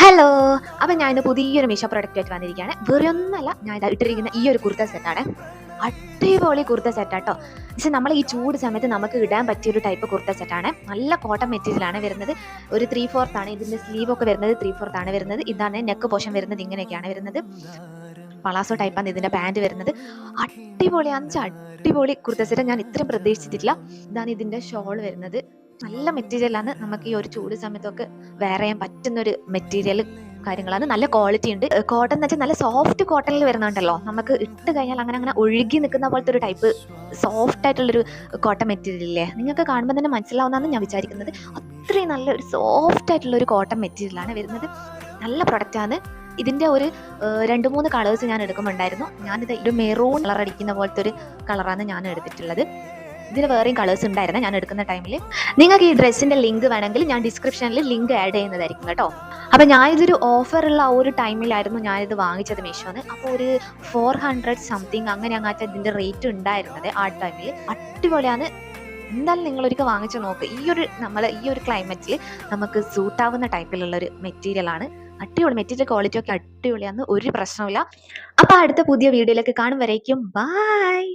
Hello. അപ്പം ഞാൻ ഇന്ന് പുതിയൊരു മീഷോ പ്രൊഡക്റ്റ് ആയിട്ട് വന്നിരിക്കുകയാണ്. വേറെ ഒന്നല്ല, ഞാൻ ഇതാ ഇട്ടിരിക്കുന്ന ഈ ഒരു കുർത്ത സെറ്റാണ്. അടിപൊളി കുർത്ത സെറ്റാട്ടോ. പക്ഷെ നമ്മൾ ഈ ചൂട് സമയത്ത് നമുക്ക് ഇടാൻ പറ്റിയൊരു ടൈപ്പ് കുർത്ത സെറ്റാണ്. നല്ല കോട്ടൺ മെറ്റീരിയലാണ് വരുന്നത്. ഒരു 3/4 ആണ് ഇതിൻ്റെ സ്ലീവ് ഒക്കെ വരുന്നത്. 3/4 ആണ് വരുന്നത്. ഇതാണ് നെക്ക് പോർഷൻ വരുന്നത്. ഇങ്ങനെയൊക്കെയാണ് വരുന്നത്. പളാസോ ടൈപ്പാണ് ഇതിൻ്റെ പാൻറ് വരുന്നത്. അടിപൊളിയാണെന്ന് വെച്ചാൽ അടിപൊളി കുർത്ത സെറ്റ്. ഞാൻ ഇത്രയും പ്രതീക്ഷിച്ചിട്ടില്ല. ഇതാണ് ഇതിൻ്റെ ഷോൾ വരുന്നത്. നല്ല മെറ്റീരിയലാണ്. നമുക്ക് ഈ ഒരു ചൂട് സമയത്തൊക്കെ വെയർ ചെയ്യാൻ പറ്റുന്ന ഒരു മെറ്റീരിയൽ കാര്യങ്ങളാണ്. നല്ല ക്വാളിറ്റി ഉണ്ട്. കോട്ടൺ എന്ന് വെച്ചാൽ നല്ല സോഫ്റ്റ് കോട്ടണിൽ വരുന്നുണ്ടല്ലോ, നമുക്ക് ഇട്ട് കഴിഞ്ഞാൽ അങ്ങനെ അങ്ങനെ ഒഴുകി നിൽക്കുന്ന പോലത്തെ ഒരു ടൈപ്പ് സോഫ്റ്റ് ആയിട്ടുള്ളൊരു കോട്ടൺ മെറ്റീരിയൽ ഇല്ലേ, നിങ്ങൾക്ക് കാണുമ്പോൾ തന്നെ മനസ്സിലാവുന്നതാണ് ഞാൻ വിചാരിക്കുന്നത്. അത്രയും നല്ലൊരു സോഫ്റ്റ് ആയിട്ടുള്ള ഒരു കോട്ടൺ മെറ്റീരിയലാണ് വരുന്നത്. നല്ല പ്രൊഡക്റ്റാണ്. ഇതിൻ്റെ ഒരു 2-3 കളേഴ്സ് ഞാൻ എടുക്കുന്നുണ്ടായിരുന്നു. ഞാനിത് ഒരു മെറൂൺ കളർ അടിക്കുന്ന പോലത്തെ ഒരു കളറാണ് ഞാൻ എടുത്തിട്ടുള്ളത്. ഇതിന് വേറെയും കളേഴ്സ് ഉണ്ടായിരുന്നു ഞാൻ എടുക്കുന്ന ടൈമിൽ. നിങ്ങൾക്ക് ഈ ഡ്രസ്സിൻ്റെ ലിങ്ക് വേണമെങ്കിൽ ഞാൻ ഡിസ്ക്രിപ്ഷനിൽ ലിങ്ക് ആഡ് ചെയ്യുന്നതായിരിക്കും കേട്ടോ. അപ്പം ഞാനിതൊരു ഓഫറുള്ള ആ ഒരു ടൈമിലായിരുന്നു ഞാനിത് വാങ്ങിച്ചത് മീഷോന്ന്. അപ്പോൾ ഒരു 400 സംതിങ് അങ്ങനെ അങ്ങാത്ത ഇതിൻ്റെ റേറ്റ് ഉണ്ടായിരുന്നത് ആ ടൈമിൽ. അടിപൊളിയാണ്. എന്തായാലും നിങ്ങളൊരിക്കൽ വാങ്ങിച്ചു നോക്ക്. ഈ ഒരു ക്ലൈമറ്റിൽ നമുക്ക് സൂട്ടാവുന്ന ടൈപ്പിലുള്ളൊരു മെറ്റീരിയലാണ്. അടിപൊളി മെറ്റീരിയൽ ക്വാളിറ്റി ഒക്കെ അടിപൊളിയാണ്, ഒരു പ്രശ്നമില്ല. അപ്പോൾ അടുത്ത പുതിയ വീഡിയോയിലേക്ക് കാണും വരേക്കും ബൈ.